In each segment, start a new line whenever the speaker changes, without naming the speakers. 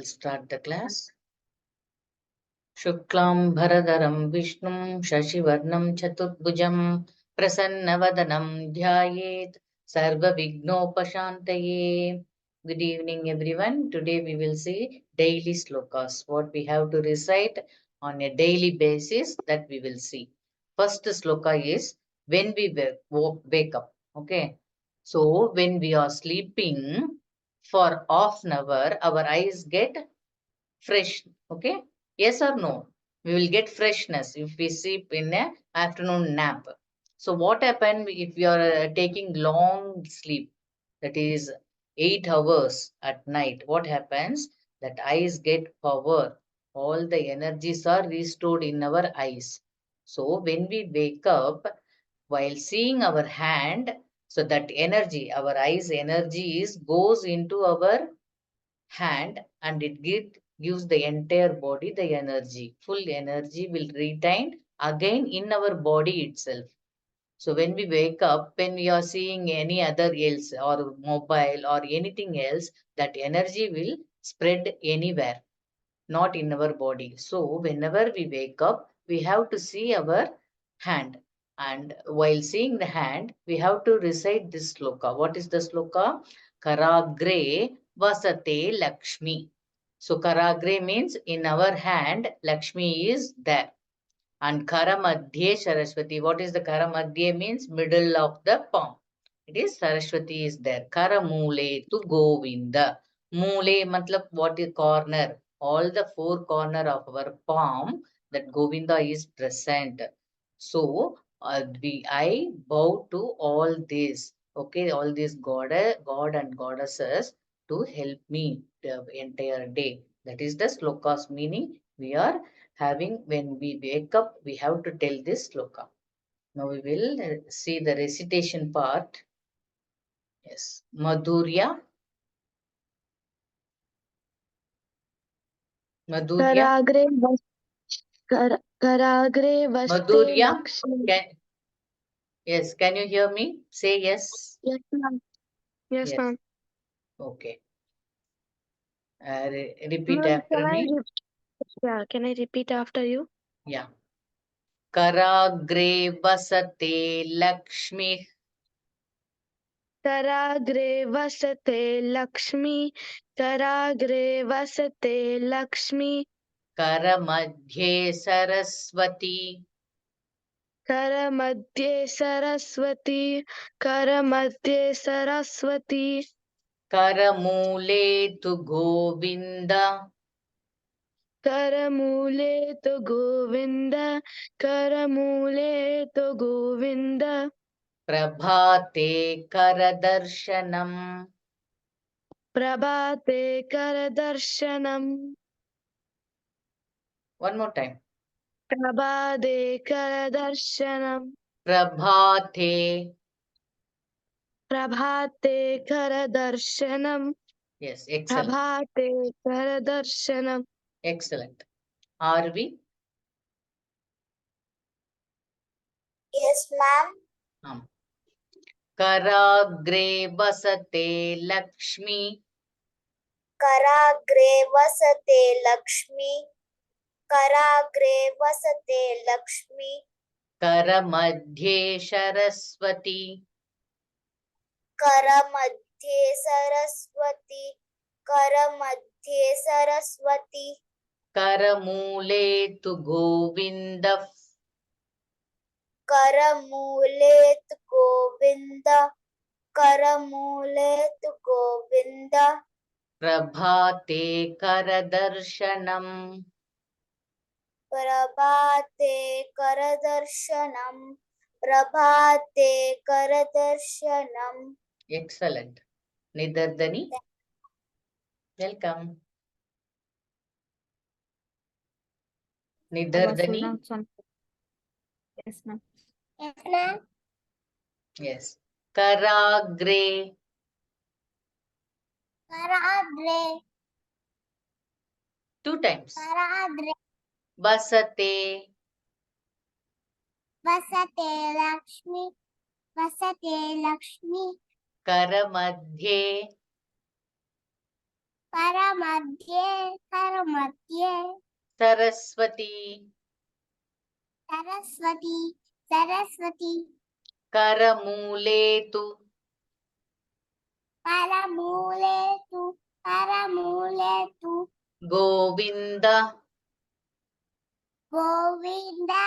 Start the class. Shuklam Bharadaram Vishnum Shashivarnam Chaturbhujam Prasannavadanam Dhyayet Sarva Vignopashantaye. Good evening, everyone. Today we will see daily slokas. What we have to recite on a daily basis, that we will see. First sloka is when we wake up. Okay. So when we are sleeping for half an hour, our eyes get fresh. Okay. Yes or no? We will get freshness if we sleep in a afternoon nap. So what happen if we are taking long sleep, that is 8 hours at night? What happens? That eyes get power. All the energies are restored in our eyes. So when we wake up, while seeing our hand, so that energy, our eyes energy is goes into our hand, and it gives the entire body the energy. Full energy will retain again in our body itself. So when we wake up, when we are seeing any other else or mobile or anything else, that energy will spread anywhere, not in our body. So whenever we wake up, we have to see our hand. And while seeing the hand, we have to recite this sloka. What is the sloka? Karagre vasate Lakshmi. So Karagre means in our hand, Lakshmi is there. And Karamadhye Saraswati. What is the Karamadhye means? Middle of the palm. It is Saraswati is there. Karamule to Govinda. Mule matlab what is corner? All the four corner of our palm, that Govinda is present. So I bow to all this. Okay, all these God and goddesses to help me the entire day. That is the slokas meaning. We are having when we wake up, we have to tell this sloka. Now we will see the recitation part. Yes, Madhurya. Madhurya.
कराग्रे वस्ते
Madhurya.
Lakshmi.
Yes, can you hear me? Say yes.
Yes, ma'am. Yes,
Yes.
ma'am.
Okay. Repeat
Ma'am,
after me.
can I repeat after you?
Yeah. Karagre vasate Lakshmi.
कराग्रे वसते Lakshmi. कराग्रे वसते Lakshmi.
Karamadhye Saraswati.
करमध्ये Saraswati. करमध्ये Saraswati.
Karamule tu Govinda.
करमूले तो गोविंद. करमूले तो गोविंद.
प्रभाते करदर्शनम.
प्रभाते करदर्शनम्.
One more time.
प्रभाते करदर्शनम्.
प्रभाते.
प्रभाते करदर्शनम्.
Yes, excellent.
प्रभाते करदर्शनम्.
Excellent. Are we?
Yes, ma'am.
कराग्रे वसते Lakshmi.
कराग्रे वसते Lakshmi. कराग्रे वसते Lakshmi.
करमध्ये Saraswati.
करमध्ये Saraswati. करमध्ये Saraswati.
करमूले तु गोविंद.
करमूले तु गोविंद. करमूले तु गोविंद.
प्रभाते करदर्शनम.
प्रभाते करदर्शनम्. प्रभाते करदर्शनम्.
Excellent. Nidardani. Welcome. Nidardani.
Yes, ma'am.
Yes, ma'am.
Yes. Karagre.
Karagre.
Two times.
Karagre.
Vasate.
वसते Lakshmi. वसते Lakshmi.
Karamadhye.
Paramadhye, Paramadhye,
Saraswati,
Saraswati, Saraswati,
Karamuletu,
Paramuletu, Paramuletu,
Govinda,
Govinda,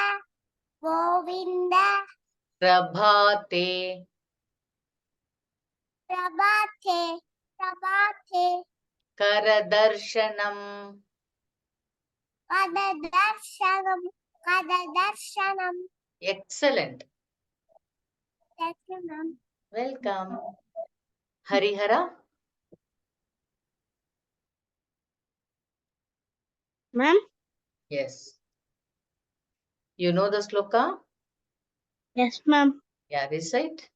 Govinda,
Prabhate,
Prabhate, Prabhate,
Karadarshanam.
Kadadarshanam, Kadadarshanam.
Excellent.
Thank you, ma'am.
Welcome. Harihara.
Ma'am?
Yes. You know the sloka?
Yes, ma'am.
Yeah, recite.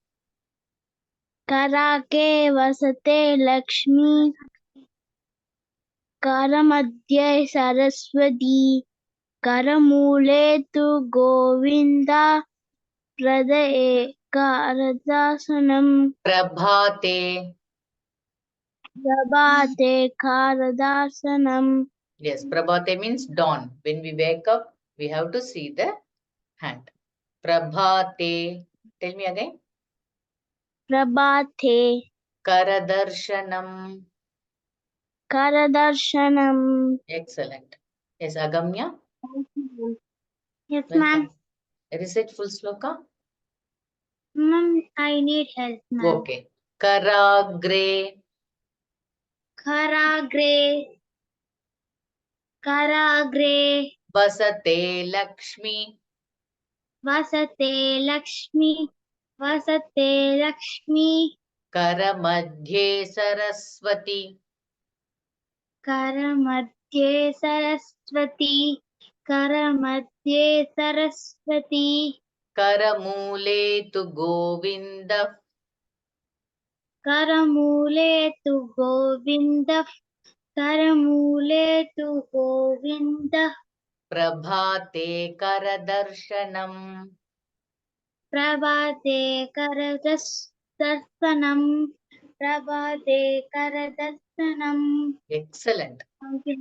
Karake vasate Lakshmi, Karamadhye Saraswati, Karamule tu Govinda, Pradaye Karadasanam,
Prabhate.
Prabhate Karadasanam.
Yes, Prabhate means dawn. When we wake up, we have to see the hand. Prabhate. Tell me again.
Prabhate
Karadarshanam.
Karadarshanam.
Excellent. Yes, Agamya.
Yes,
Welcome.
ma'am.
Recite full sloka.
Ma'am, I need help, ma'am.
Okay. Karagre.
Karagre, Karagre,
Vasate Lakshmi.
Vasate Lakshmi, Vasate Lakshmi,
Karamadhye Saraswati.
Karamadhye Saraswati, Karamadhye Saraswati,
Karamule tu Govinda.
Karamule tu Govinda, Karamule tu Govinda,
Prabhate Karadarshanam.
Prabhate Karadasanam, Prabhate Karadasanam.
Excellent.
Okay.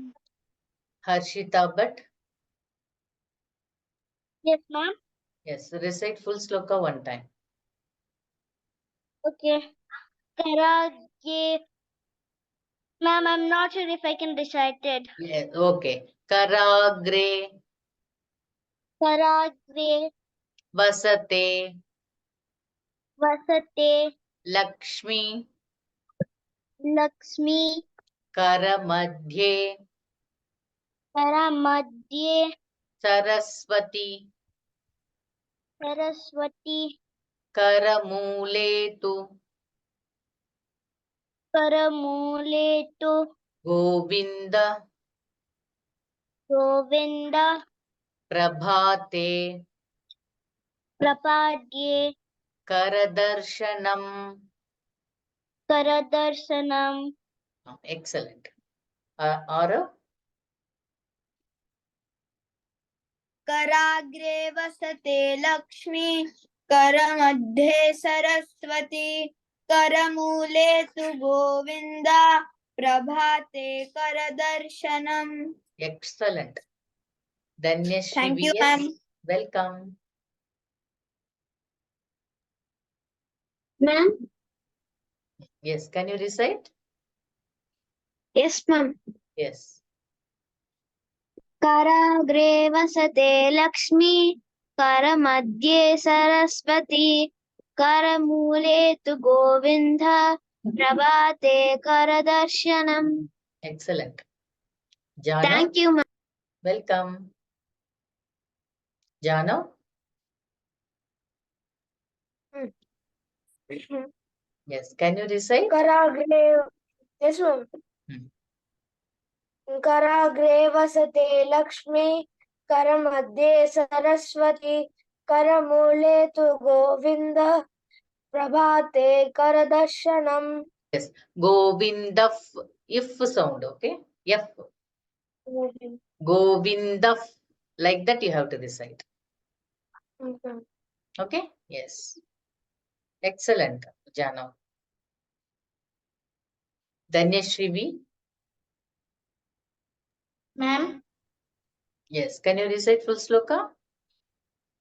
Harshita Bhatt.
Yes, ma'am.
Yes, recite full sloka one time.
Okay. Karage. Ma'am, I'm not sure if I can recite it.
Yes, okay. Karagre.
Karagre,
Vasate
Vasate,
Lakshmi.
Lakshmi,
Karamadhye
Karamadhye,
Saraswati.
Saraswati,
Karamuletu
Karamuletu,
Govinda.
Govinda,
Prabhate
Prapadye,
Karadarshanam.
Karadarshanam.
Excellent. Arav.
कराग्रे वसते Lakshmi करमध्ये Saraswati करमूले तु गोविन्दा प्रभाते करदर्शनम्.
Excellent. Dhanyashri
Thank you,
VS.
ma'am.
Welcome.
Ma'am?
Yes, can you recite?
Yes, ma'am.
Yes.
Karagre vasate Lakshmi, Karamadhye Saraswati, Karamule tu Govinda, Prabhate Karadarshanam.
Excellent. Jana.
Thank you, ma'am.
Welcome. Jana. Yes, can you recite?
Karagre, yes, ma'am. Karagre vasate Lakshmi, Karamadhye Saraswati, Karamule tu Govinda, Prabhate Karadarshanam.
Yes. Govinda. If sound, okay? F. Govinda. Like that you have to recite. Okay? Yes. Excellent, Jana. Dhanyashri V. Yes. Can you recite full sloka?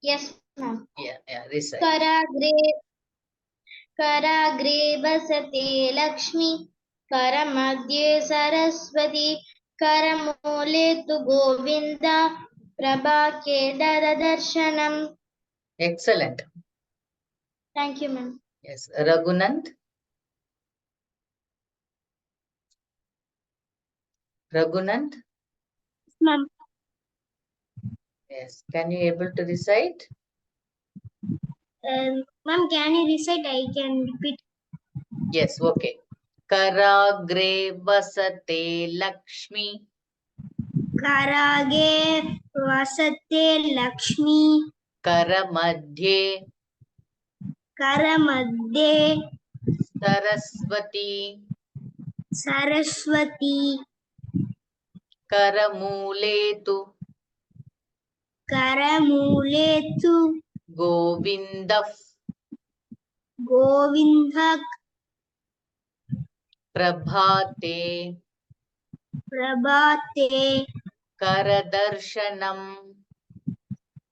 Yes, ma'am.
Yeah, recite.
कराग्रे वसते Lakshmi करमध्ये Saraswati करमूले तु गोविन्द प्रभाके दर्शनम्.
Excellent.
Thank you, ma'am.
Yes. Raghunand. Raghunand.
Ma'am.
Yes. Can you able to recite?
Ma'am, can you recite? I can repeat.
Yes. Okay. Karagre vasate Lakshmi.
Karage vasate Lakshmi
Karamadhye
Karamadhe
Saraswati.
Saraswati
Karamuletu
Karamuletu
Govindaf
Govindak
Prabhate
Prabhate
Karadarshanam.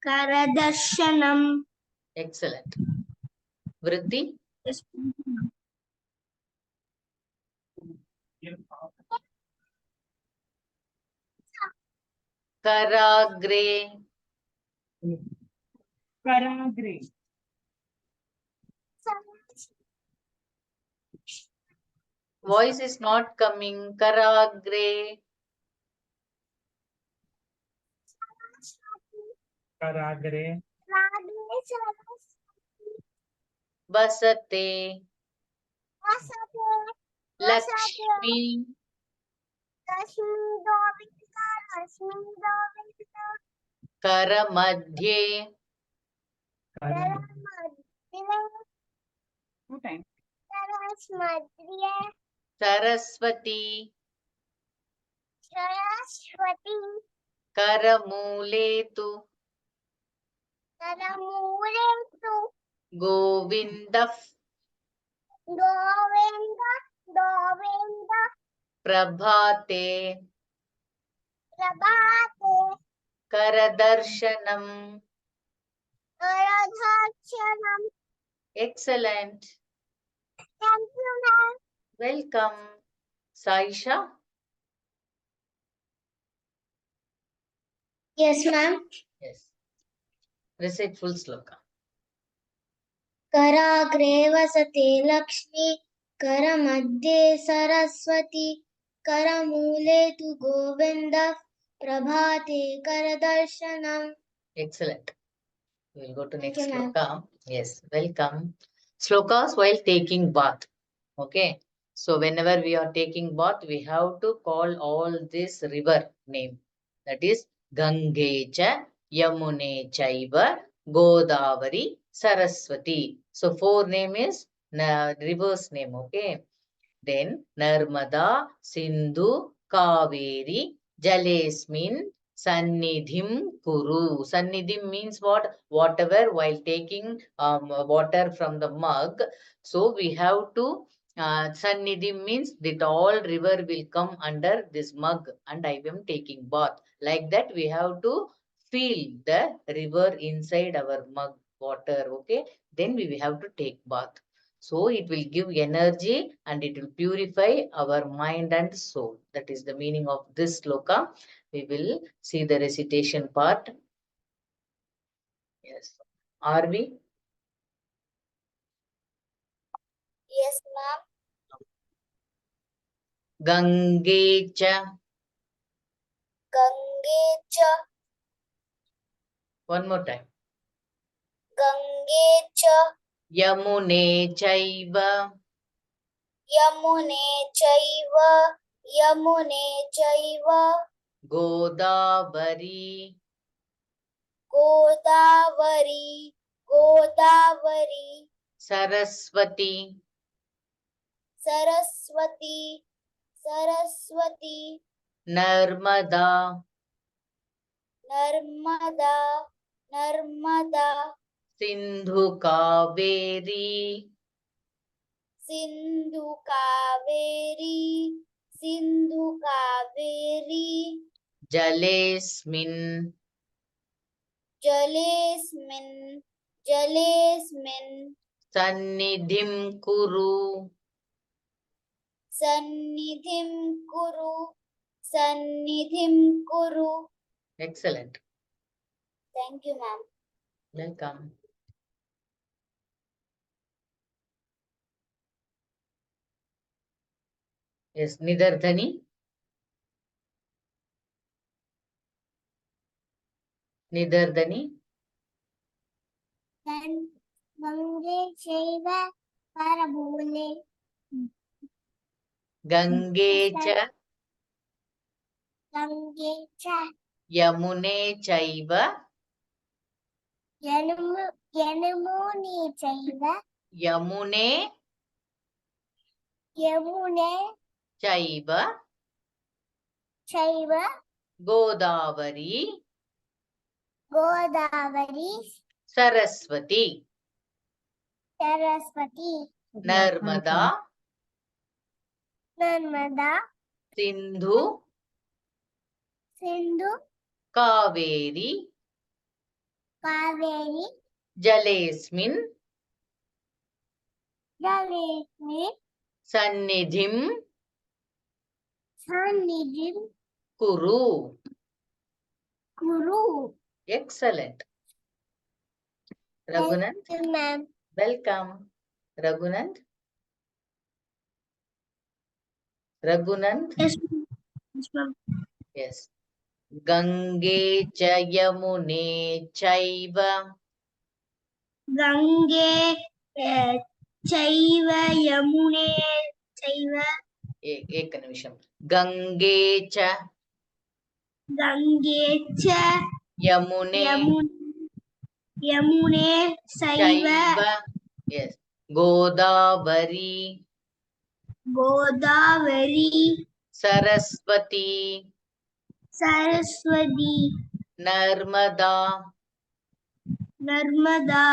Karadarshanam.
Excellent. Vritti.
Yes.
Karagre
Karagre.
voice is not coming. Karagre
Karagre.
Vasate Lakshmi Karamadhye
Two times.
Saraswati
Saraswati
Karamuletu
Karamuletu
Govindaf
Govinda
Prabhate
Prabhate
Karadarshanam.
Karadharshanam.
Excellent.
Thank you, ma'am.
Welcome. Saisha.
Yes, ma'am.
Yes. Recite full sloka.
Karagre vasate Lakshmi Karamadhe Saraswati Karamule tu Govinda Prabhate Karadarshanam.
Excellent. We will go to next
you, ma'am.
sloka. Yes, welcome. Slokas while taking bath. Okay. So whenever we are taking bath, we have to call all this river name. That is Gangecha, Yamune Chaiva, Godavari, Saraswati. So four name is reverse name. Okay. Then Narmada, Sindhu, Kaveri, Jalesmin, Sannidhim Kuru. Sannidhim means what? Whatever while taking water from the mug. So we have to Sannidhim means that all river will come under this mug and I am taking bath. Like that we have to feel the river inside our mug water. Okay. Then we have to take bath. So it will give energy and it will purify our mind and soul. That is the meaning of this sloka. We will see the recitation part. Yes. Are we?
Yes, ma'am.
Gangecha.
Gangecha
One more time.
Gangecha
Yamune Chaiva.
Yamune Chaiva
Godavari.
Godavari
Saraswati.
Saraswati
Narmada.
Narmada
Sindhu Kaveri.
Sindhu Kaveri
जलेऽस्मिन्
जलेऽस्मिन् जलेऽस्मिन्
सन्निधिं कुरु
सन्निधिं कुरु सन्निधिं कुरु
excellent
Thank you, ma'am.
welcome yes nidardhani
Gange चैव परमूले
गंगे च
गंगे च
यमुने चैव
यमुने चैव
यमुने
यमुने
चैव
चैव
गोदावरी
गोदावरी
सरस्वती
सरस्वती
नर्मदा
नर्मदा
सिंधु
सिंधु
कावेरी
कावेरी
जलेऽस्मिन्
जलेऽस्मिन्
सन्निधिं
सन्निधिं
कुरु
कुरु
excellent Raghunanth
ma'am
welcome Raghunanth
Yes, ma'am.
yes Gange च यमुने चैव
गंगे चैव यमुने चैव
एक निमिषं गंगे च
गंगे च
यमुने
यमुने चैव
चैव yes गोदावरी
गोदावरी
सरस्वती
सरस्वती
नर्मदा
नर्मदा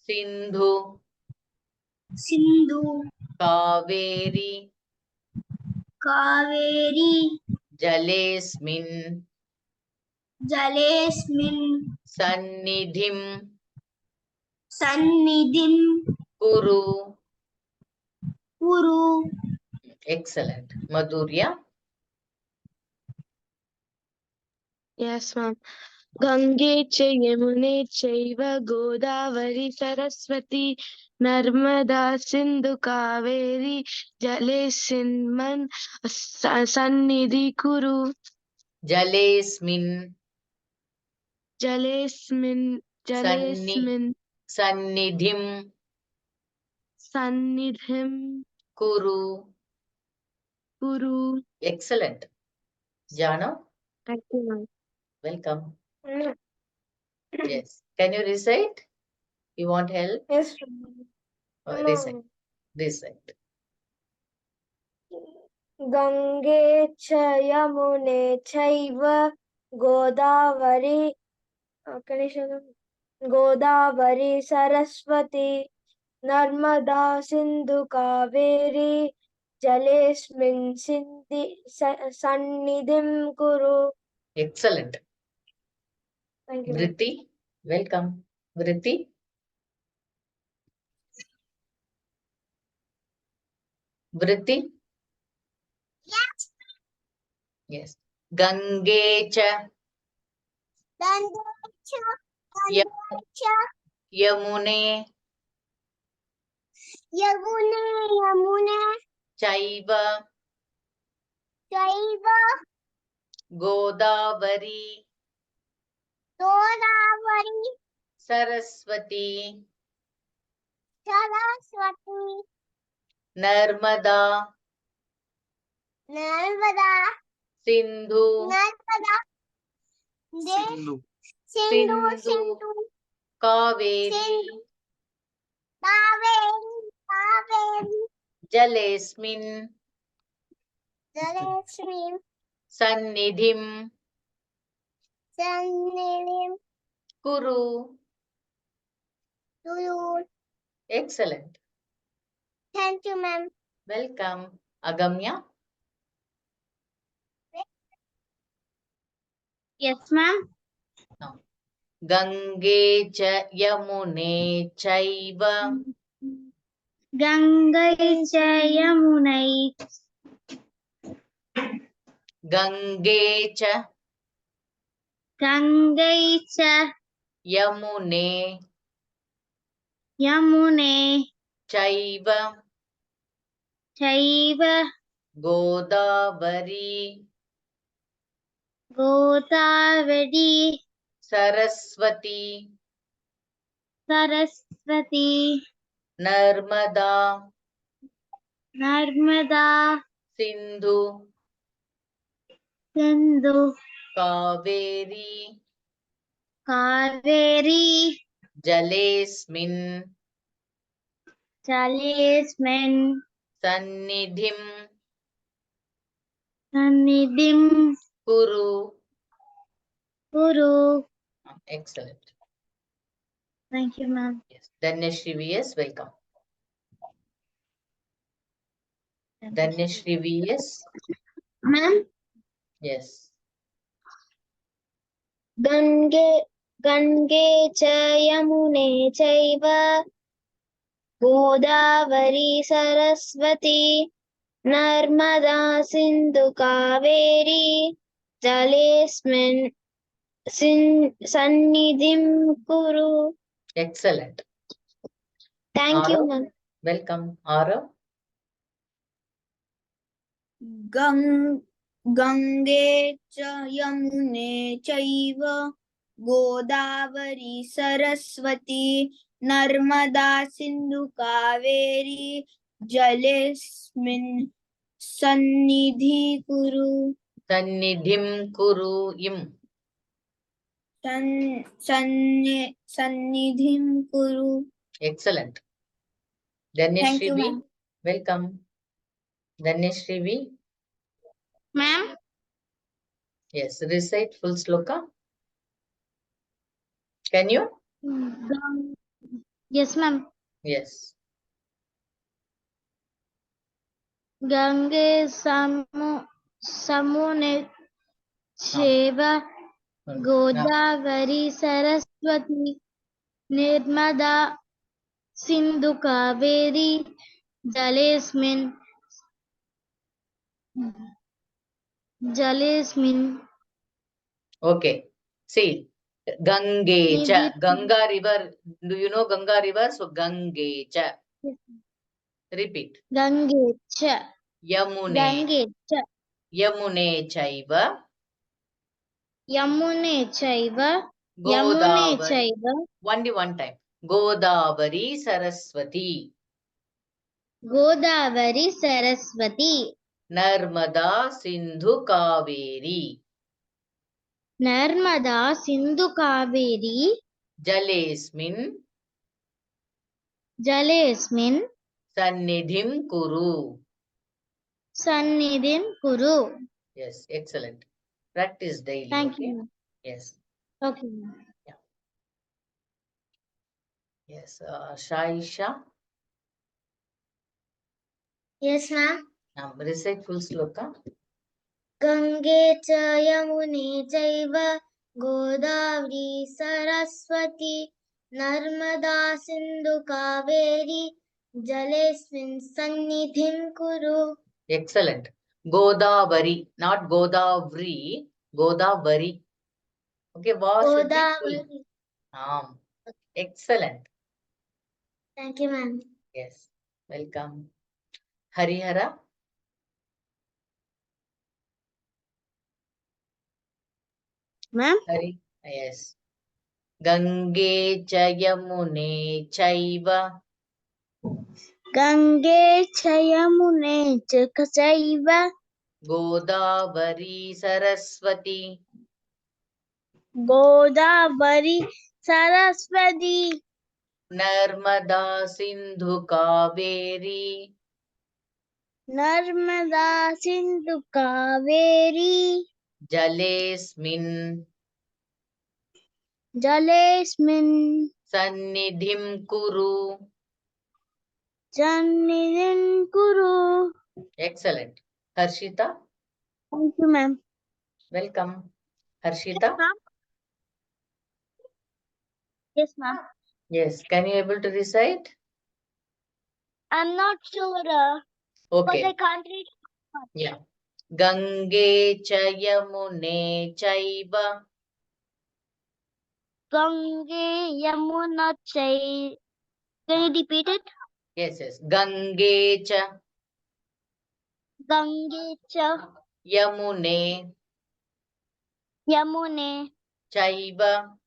सिंधु
सिंधु
कावेरी
कावेरी
जलेऽस्मिन्
जलेऽस्मिन्
सन्निधिं
सन्निधिं
कुरु
कुरु
excellent Madhurya
Yes, ma'am. Gange cha yamune chaiva godavari saraswati narmada sindhu kaveri jalesimman sannidhi kuru
जलेऽस्मिन्
jalesmin
सन्निधिं
sannidhim
कुरु
kuru.
excellent Jano
Thank you, ma'am.
welcome yes can you recite you want help
Yes.
recite this side
Gange च यमुने चैव गोदावरी गोदावरी सरस्वती नर्मदा सिंधु कावेरी जलेस्मिन् सन्निधिं कुरु
excellent
Thank you.
Vritti welcome Vritti Vritti yes Gange cha
Gange च
यमुने
यमुने यमुने
चैव
चैव
गोदावरी
गोदावरी
सरस्वती
सरस्वती
नर्मदा
नर्मदा
सिंधु
नर्मदा सिंधु सिंधु
कावेरी
कावेरी कावेरी
जलेस्मिन्
जलेस्मिन्
सन्निधिं
सन्निधिं
कुरु
कुरु
excellent
Thank you, ma'am.
welcome Agamya
Yes, ma'am.
Gange cha yamune chaiva.
Gangai cha yamunai.
Gange cha
Gangai cha
yamune
yamune.
chaiva
Chaiva
Godavari
Godavari
Saraswati
Saraswati
Narmada
Narmada
Sindhu
Sindhu
Kaveri
Kaveri
Jalesmin
Jalesmin
Sannidhim
Sannidhim
Kuru.
Guru.
Excellent.
Thank you, ma'am.
Yes. Dhaneshri VS, welcome. Dhaneshri VS,
Ma'am,
yes.
Gange cha yamune chaiva Godavari Saraswati Narmada Sindhu Kaveri Jalesmin Sannidhim Kuru.
Excellent.
Thank you,
Arav,
ma'am.
welcome. Arav,
Gange च यमुने चैव गोदावरी सरस्वती नर्मदा सिंधु कावेरी जलेस्मिन् सन्निधि कुरु
Sannidhim Kuru Im.
सन्निधिं कुरु.
Excellent.
Thank
Dhaneshri
you,
V,
ma'am.
welcome. Dhaneshri V,
ma'am.
yes. Recite full sloka. Can you?
Yes, ma'am.
Yes.
Gange Samune Cheva Godavari Saraswati Nirmada Sindhu Kaveri Jalesmin
Okay. See, Gange cha. Ganga river. Do you know Ganga river? So Gange cha. Repeat.
Gange cha
Yamune.
Gange cha
Yamune chaiva.
Yamune Chaiva Yamune
Godavari.
Chaiva
Only one time. Godavari Saraswati.
Godavari Saraswati
Narmada Sindhu Kaveri.
Narmada Sindhu Kaveri
Jalesmin
Jalesmin
Sannidhim Kuru.
Sannidhim Kuru.
Yes, excellent. Practice daily.
Thank
Okay?
you, ma'am.
Yes.
Okay, ma'am.
Yes. Shaisha.
Yes, ma'am.
Recite full sloka.
Gange cha yamune chaiva Godavari Saraswati Narmada Sindhu Kaveri Jalesmin Sannidhim Kuru.
Excellent. Godavari, not Godavari. Godavari. Okay, what should be full?
Godavari.
Excellent.
Thank you, ma'am.
Yes. Welcome. Harihara.
Ma'am,
Hari. Yes. Gange cha yamune chaiva.
Gange Chayamune Chaiva
Godavari Saraswati.
Godavari Saraswati
Narmada Sindhu Kaveri.
Narmada Sindhu Kaveri
Jalesmin
Jalesmin
Sannidhim Kuru.
Sannidhim Kuru.
Excellent. Harshita,
Thank you, ma'am.
welcome. Harshita?
Yes, ma'am.
Yes. Can you able to recite?
I'm not sure because
Okay.
I can't read.
Yeah. Gange cha yamune chaiva.
Gange Yamuna Chai. Can you repeat it?
Yes, yes. Gange cha
Gange Cha
yamune
Yamune
chaiva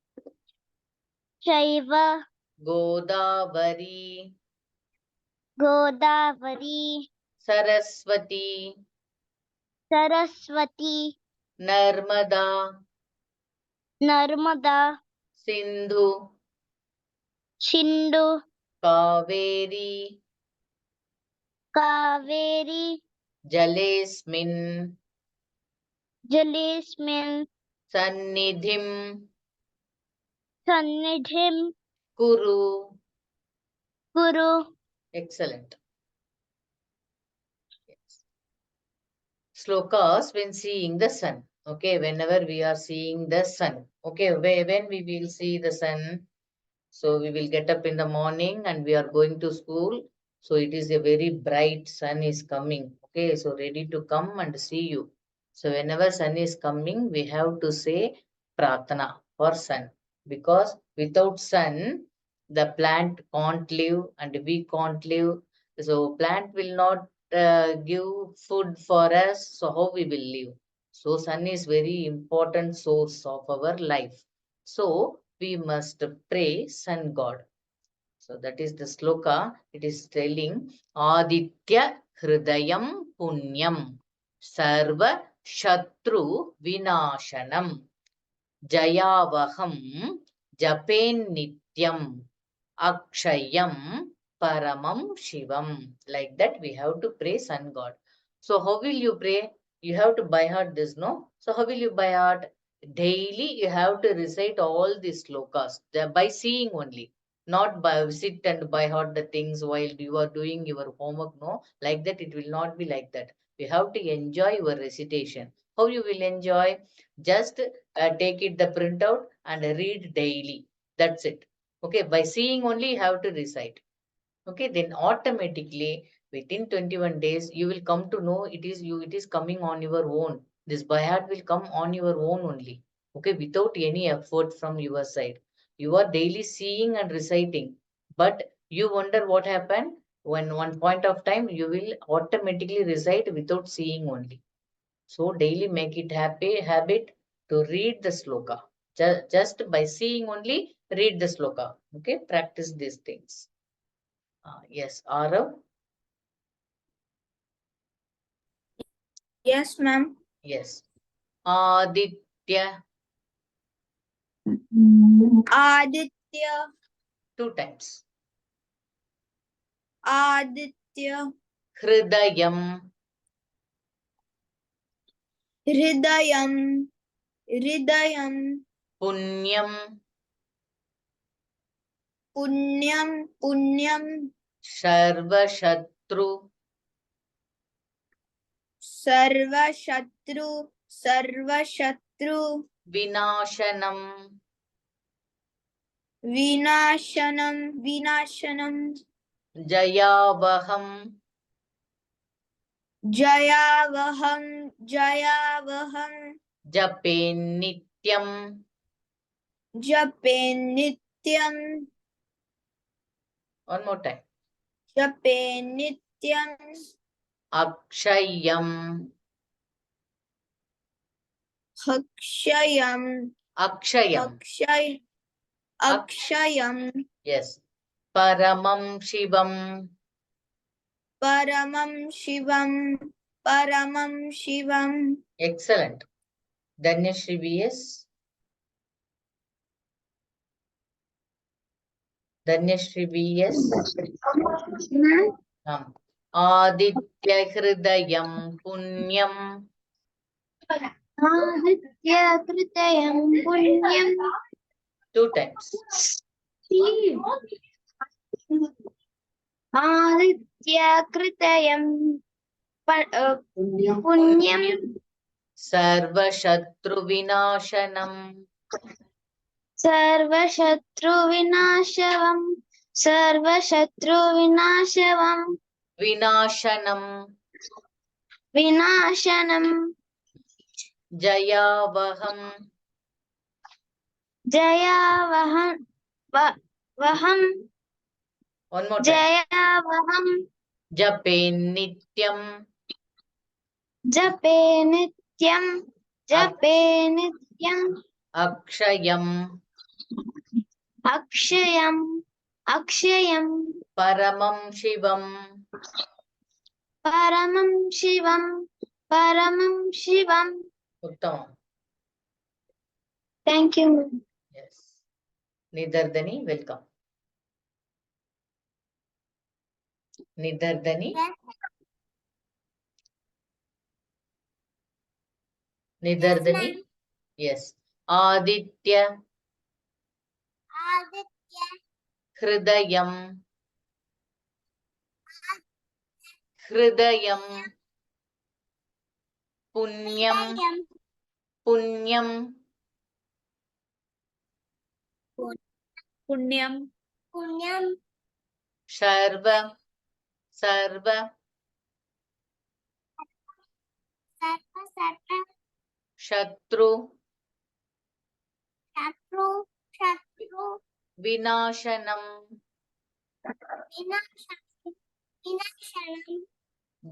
Chaiva
Godavari
Godavari
Saraswati
Saraswati
Narmada
Narmada
Sindhu
Shindu
Kaveri
Kaveri
Jalesmin
Jalismin
Sannidhim
Sannidhim
Kuru.
Guru.
Excellent. Yes. Slokas when seeing the sun. Okay, whenever we are seeing the sun. Okay, when we will see the sun, so we will get up in the morning and we are going to school. So it is a very bright sun is coming. Okay, so ready to come and see you. So whenever sun is coming, we have to say Pratana for sun. Because without sun, the plant can't live and we can't live. So plant will not give food for us. So how we will live? So sun is very important source of our life. So we must pray sun god. So that is the sloka. It is telling Aditya Hridayam Punyam Sarva Shatru Vinashanam Jayavaham Japen Nityam Akshayam Paramam Shivam. Like that we have to pray sun god. So how will you pray? You have to by heart this, no? So how will you by heart? Daily you have to recite all these slokas by seeing only, not by sit and by heart the things while you are doing your homework. No, like that it will not be like that. You have to enjoy your recitation. How you will enjoy? Just take it the printout and read daily. That's it. Okay, by seeing only you have to recite. Okay, then automatically within 21 days you will come to know it is you, it is coming on your own. This by heart will come on your own only. Okay, without any effort from your side. You are daily seeing and reciting, but you wonder what happened when one point of time you will automatically recite without seeing only. So daily make it happy habit to read the sloka. Just by seeing only, read the sloka. Okay, practice these things. Yes, Arav.
Yes, ma'am.
Yes. Aditya.
Aditya,
2 times.
Aditya,
Hridayam.
Hridayam, Hridayam,
Punyam.
Punyam, Punyam,
Sarva Shatru.
Sarva Shatru, Sarva Shatru,
Vinashanam.
Vinashanam, Vinashanam,
Jayavaham.
Jayavaham, Jayavaham,
Jape Nityam.
Jape Nityam,
One more time.
Jape Nityam,
Akshayam.
Akshayam,
Akshayam.
Akshayam,
Yes. Paramam Shivam.
Paramam Shivam, Paramam Shivam.
Excellent. Dhanyashri VS. Dhanyashri VS. Aditya Hridayam Punyam.
Aditya Kritayam Punyam
2 times.
Aditya Kritayam Punyam
सर्वशत्रुविनाशनम्
सर्वशत्रुविनाशवम् सर्वशत्रुविनाशवम्
विनाशनम्
विनाशनम्
जयावहम्
जयावहम् वहम्
one more time
जयावहम्
जपेन्नित्यम्
जपे नित्यम्
अक्षयम्
अक्षयम् अक्षयम्
परमं शिवम्
परमं शिवम्
उत्तमम्
Thank you.
yes Nidardani welcome Nidardani Nidardani yes Aditya
Aditya.
Hridayam Hridayam Punyam Punyam
Punyam
Punyam.
Sarva Sarva
Sarva Sarva.
Shatru
Shatru. Shatru.
Vinashanam
Vinashanam. Vinashanam.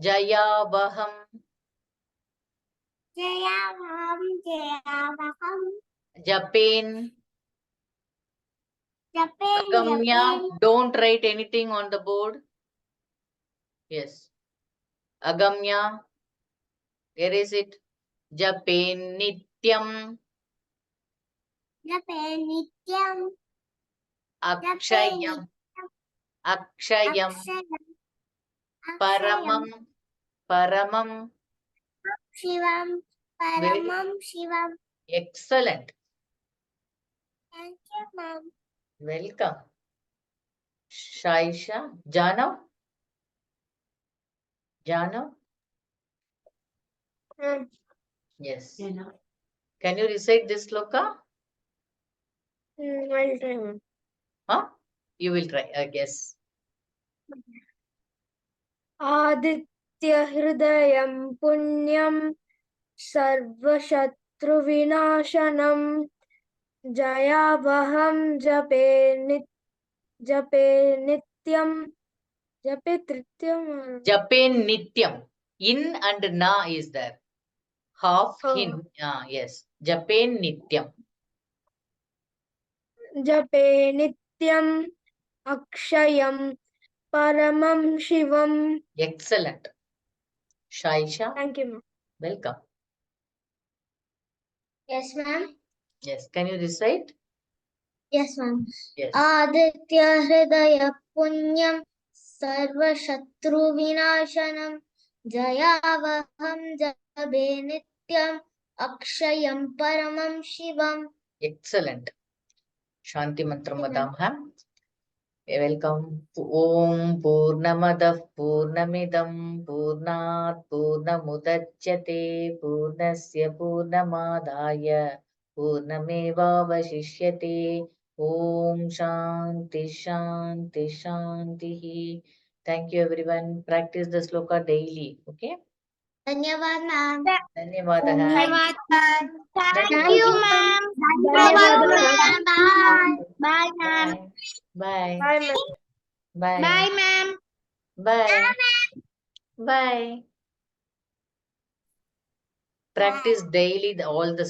Jayavaham
Jayavaham. Jayavaham.
Japen
Japan.
Agamya
Japan.
don't write anything on the board yes Agamya where is it Japen Nityam
Japan. Nityam.
Akshayam Akshayam
Akshayam.
Paramam Paramam
Shivam. Paramam Shivam.
excellent
Thank you, ma'am.
welcome Shaisha Janav yes can you recite this sloka huh you will try I guess
आदित्यहृदयं पुण्यं सर्वशत्रुविनाशनं जयावहं जपे नित्यं जपे तृतीयं
Japen Nityam in and na is there half
Oh.
hin yes Japen Nityam
जपे नित्यम् अक्षयं परमं शिवम्
excellent Shaisha
Thank you, ma'am.
welcome
Yes, ma'am.
yes can you recite
Yes, ma'am.
yes
Aditya Hridaya Punyam Sarvashatru Vinashanam Jayavaham Jabe Nityam Akshayam Paramam Shivam.
excellent Shanti mantram vadamah welcome Om Purnamadah Purnamidam Purnat Purnamudachyate Purnasya Purnamadaya Purnamevavashishyate Om Shanti Shanti Shanti thank you everyone practice the sloka daily okay
Dhanyavad, ma'am.
धन्यवादः
धन्यवाद ma'am
Thank
Thank
you,
you.
ma'am.
धन्यवाद,
Ma'am. Bye.
Bye, ma'am.
Bye.
Bye, ma'am.
Bye.
Bye, ma'am.
Bye. Bye. Practice daily all the